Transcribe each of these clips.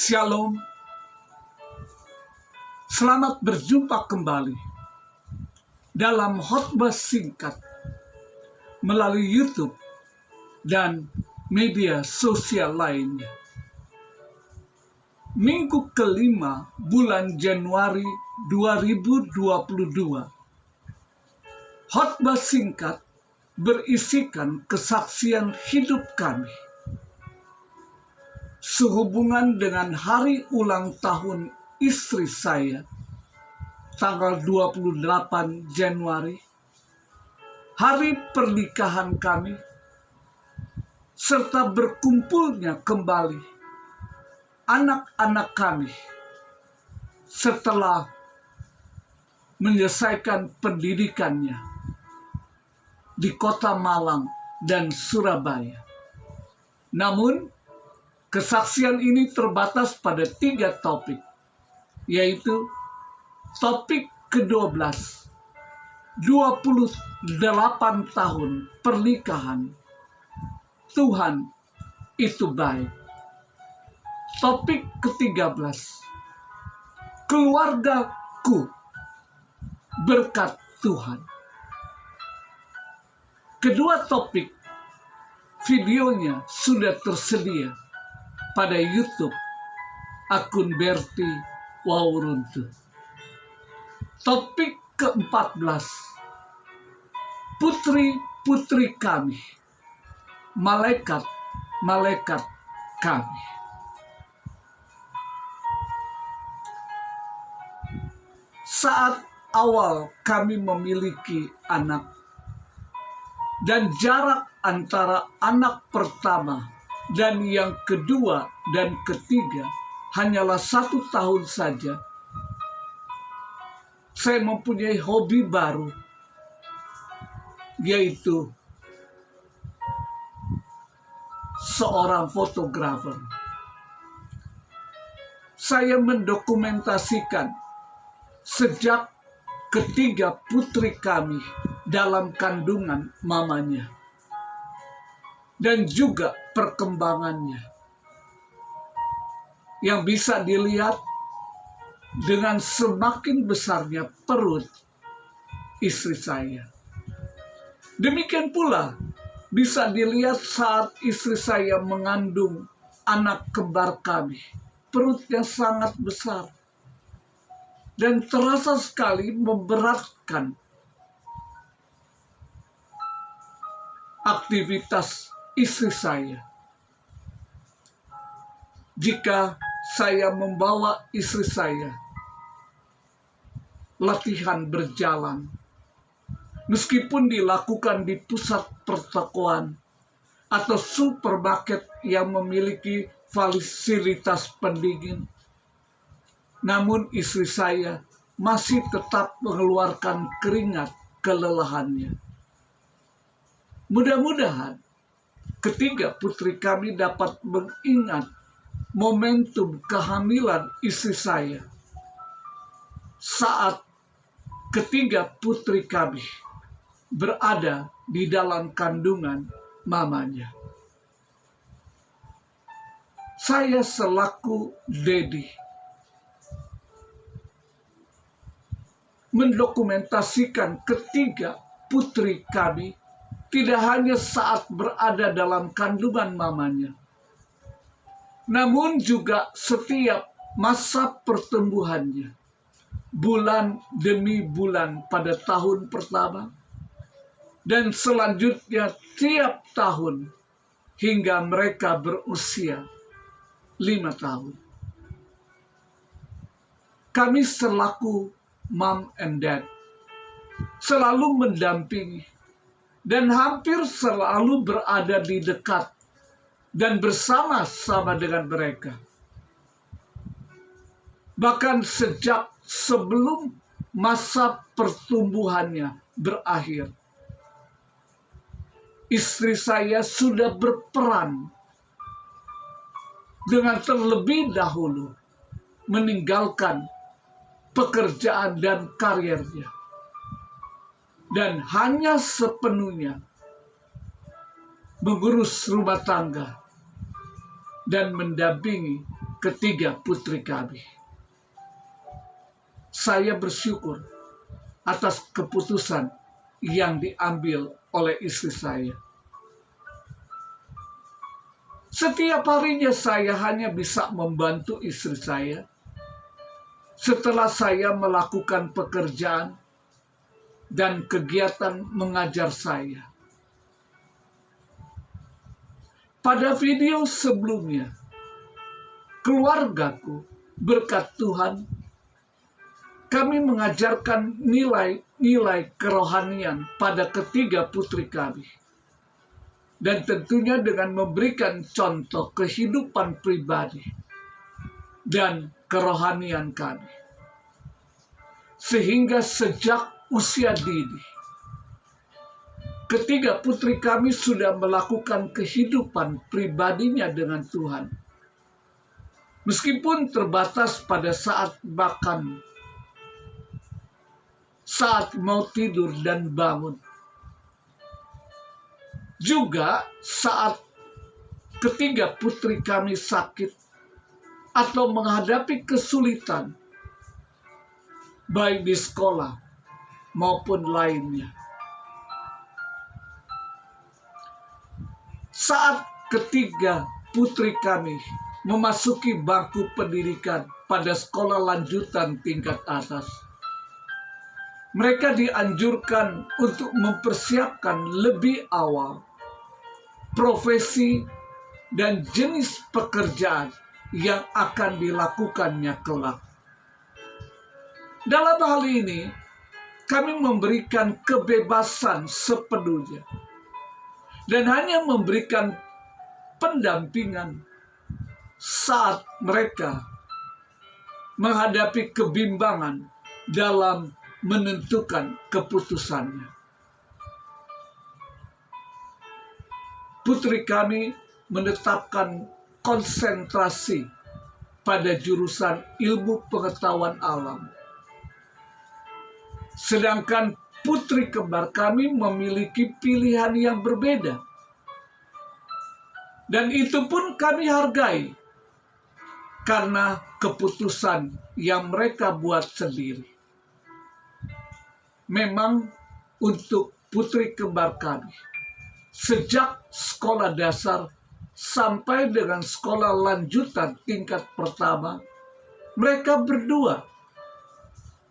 Shalom, selamat berjumpa kembali dalam khotbah singkat melalui YouTube dan media sosial lainnya. Minggu kelima bulan Januari 2022. Khotbah singkat berisikan kesaksian hidup kami sehubungan dengan hari ulang tahun istri saya, tanggal 28 Januari, hari pernikahan kami, serta berkumpulnya kembali anak-anak kami setelah menyelesaikan pendidikannya di Kota Malang dan Surabaya. Namun, kesaksian ini terbatas pada 3 topik, yaitu topik ke-12, 28 tahun pernikahan, Tuhan itu baik. Topik ke-13, keluargaku berkat Tuhan. Kedua topik videonya sudah tersedia pada YouTube akun Berti Wawuruntu. Topik ke-14, putri-putri kami, malaikat-malaikat kami. Saat awal kami memiliki anak dan jarak antara anak pertama dan yang kedua dan ketiga hanyalah 1 tahun saja, saya mempunyai hobi baru, yaitu seorang fotografer. Saya mendokumentasikan sejak ketiga putri kami dalam kandungan mamanya dan juga perkembangannya yang bisa dilihat dengan semakin besarnya perut istri saya. Demikian pula bisa dilihat saat istri saya mengandung anak kembar kami, perutnya sangat besar dan terasa sekali memberatkan aktivitas istri saya. Jika saya membawa istri saya latihan berjalan, meskipun dilakukan di pusat pertokoan atau supermarket yang memiliki fasilitas pendingin, namun istri saya masih tetap mengeluarkan keringat kelelahannya. Mudah-mudahan ketiga putri kami dapat mengingat momentum kehamilan istri saya saat ketiga putri kami berada di dalam kandungan mamanya. Saya selaku Dedi mendokumentasikan ketiga putri kami tidak hanya saat berada dalam kandungan mamanya, namun juga setiap masa pertumbuhannya, bulan demi bulan pada tahun pertama, dan selanjutnya tiap tahun hingga mereka berusia 5 tahun. Kami selaku mom and dad selalu mendampingi dan hampir selalu berada di dekat dan bersama-sama dengan mereka. Bahkan sejak sebelum masa pertumbuhannya berakhir, istri saya sudah berperan dengan terlebih dahulu meninggalkan pekerjaan dan karirnya, dan hanya sepenuhnya mengurus rumah tangga dan mendampingi ketiga putri kami. Saya bersyukur atas keputusan yang diambil oleh istri saya. Setiap harinya saya hanya bisa membantu istri saya setelah saya melakukan pekerjaan dan kegiatan mengajar saya. Pada video sebelumnya, keluargaku berkat Tuhan, kami mengajarkan nilai-nilai kerohanian pada ketiga putri kami. Dan tentunya dengan memberikan contoh kehidupan pribadi dan kerohanian kami. Sehingga sejak usia dini, ketiga putri kami sudah melakukan kehidupan pribadinya dengan Tuhan. Meskipun terbatas pada saat makan, saat mau tidur dan bangun. Juga saat ketiga putri kami sakit atau menghadapi kesulitan, baik di sekolah maupun lainnya. Saat ketiga putri kami memasuki bangku pendidikan pada sekolah lanjutan tingkat atas, mereka dianjurkan untuk mempersiapkan lebih awal profesi dan jenis pekerjaan yang akan dilakukannya kelak. Dalam hal ini, kami memberikan kebebasan sepenuhnya dan hanya memberikan pendampingan saat mereka menghadapi kebimbangan dalam menentukan keputusannya. Putri kami menetapkan konsentrasi pada jurusan ilmu pengetahuan alam. Sedangkan putri kembar kami memiliki pilihan yang berbeda. Dan itu pun kami hargai karena keputusan yang mereka buat sendiri. Memang untuk putri kembar kami, sejak sekolah dasar sampai dengan sekolah lanjutan tingkat pertama, mereka berdua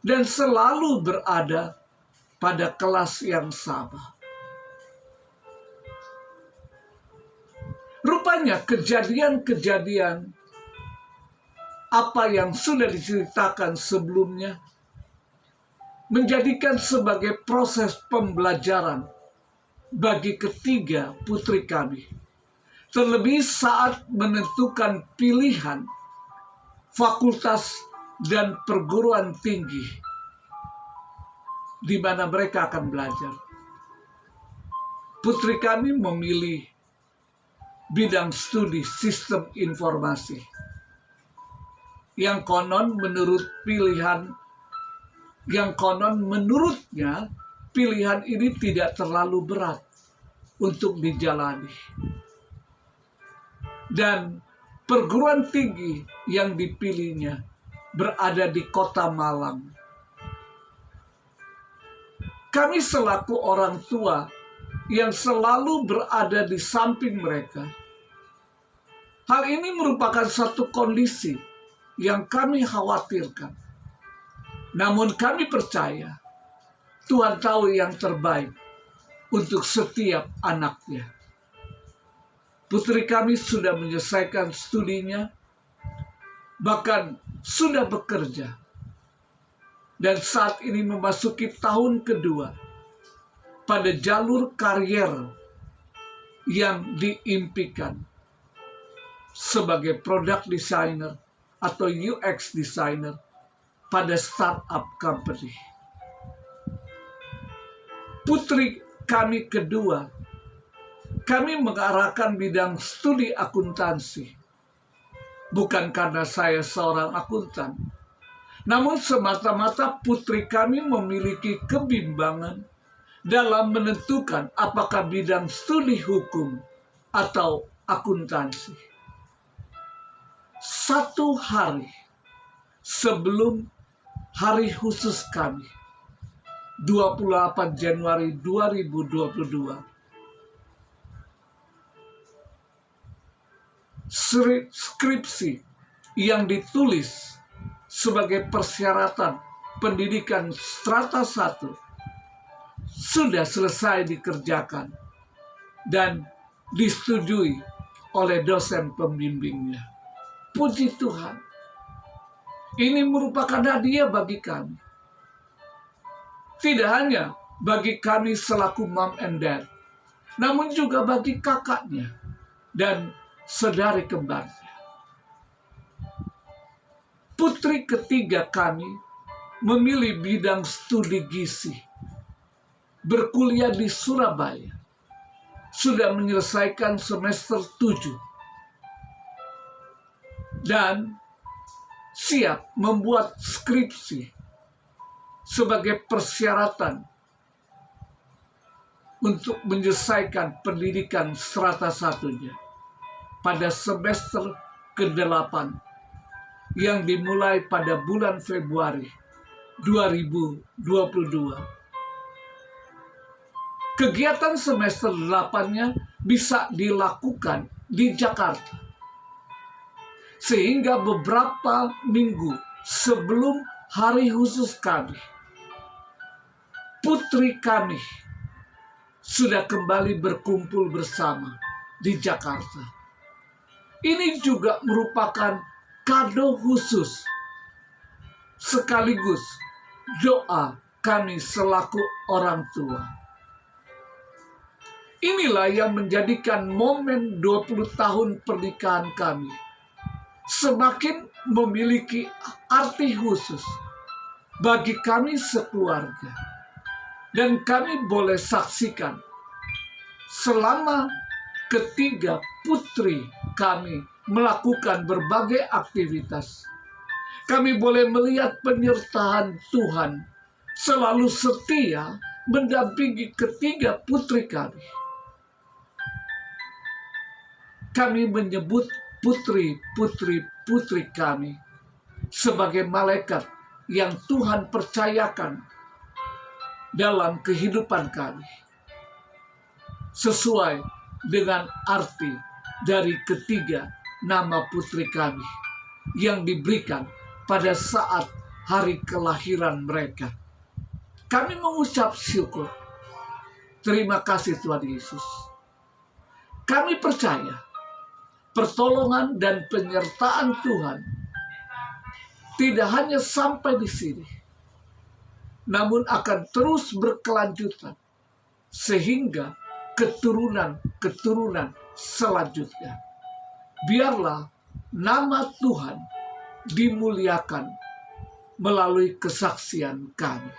dan selalu berada pada kelas yang sama. Rupanya kejadian-kejadian apa yang sudah diceritakan sebelumnya menjadikan sebagai proses pembelajaran bagi ketiga putri kami. Terlebih saat menentukan pilihan fakultas dan perguruan tinggi di mana mereka akan belajar. Putri kami memilih bidang studi sistem informasi yang konon menurutnya pilihan ini tidak terlalu berat untuk dijalani. Dan perguruan tinggi yang dipilihnya berada di kota Malang. Kami selaku orang tua yang selalu berada di samping mereka, hal ini merupakan satu kondisi yang kami khawatirkan. Namun kami percaya Tuhan tahu yang terbaik untuk setiap anaknya. Putri kami sudah menyelesaikan studinya, bahkan sudah bekerja. Dan saat ini memasuki tahun kedua pada jalur karier yang diimpikan sebagai product designer atau UX designer pada startup company. Putri kami kedua, kami mengarahkan bidang studi akuntansi. Bukan karena saya seorang akuntan, namun semata-mata putri kami memiliki kebimbangan dalam menentukan apakah bidang studi hukum atau akuntansi. 1 hari sebelum hari khusus kami, 28 Januari 2022, skripsi yang ditulis sebagai persyaratan pendidikan strata 1 sudah selesai dikerjakan dan disetujui oleh dosen pembimbingnya. Puji Tuhan, ini merupakan hadiah bagi kami. Tidak hanya bagi kami selaku mom and dad, namun juga bagi kakaknya dan saudari kembarnya. Putri ketiga kami memilih bidang studi gizi, berkuliah di Surabaya, sudah menyelesaikan semester 7, dan siap membuat skripsi sebagai persyaratan untuk menyelesaikan pendidikan strata 1-nya pada semester ke-8 yang dimulai pada bulan Februari 2022. Kegiatan semester 8-nya bisa dilakukan di Jakarta, sehingga beberapa minggu sebelum hari khusus kami, putri kami sudah kembali berkumpul bersama di Jakarta. Ini juga merupakan kado khusus sekaligus doa kami selaku orang tua. Inilah yang menjadikan momen 20 tahun pernikahan kami semakin memiliki arti khusus bagi kami sekeluarga. Dan kami boleh saksikan selama ketiga putri kami melakukan berbagai aktivitas, kami boleh melihat penyertaan Tuhan selalu setia mendampingi ketiga putri kami. Kami menyebut putri kami sebagai malaikat yang Tuhan percayakan dalam kehidupan kami, sesuai dengan arti dari ketiga nama putri kami yang diberikan pada saat hari kelahiran mereka. Kami mengucap syukur. Terima kasih Tuhan Yesus. Kami percaya pertolongan dan penyertaan Tuhan tidak hanya sampai di sini, namun akan terus berkelanjutan sehingga keturunan selanjutnya. Biarlah nama Tuhan dimuliakan melalui kesaksian kami.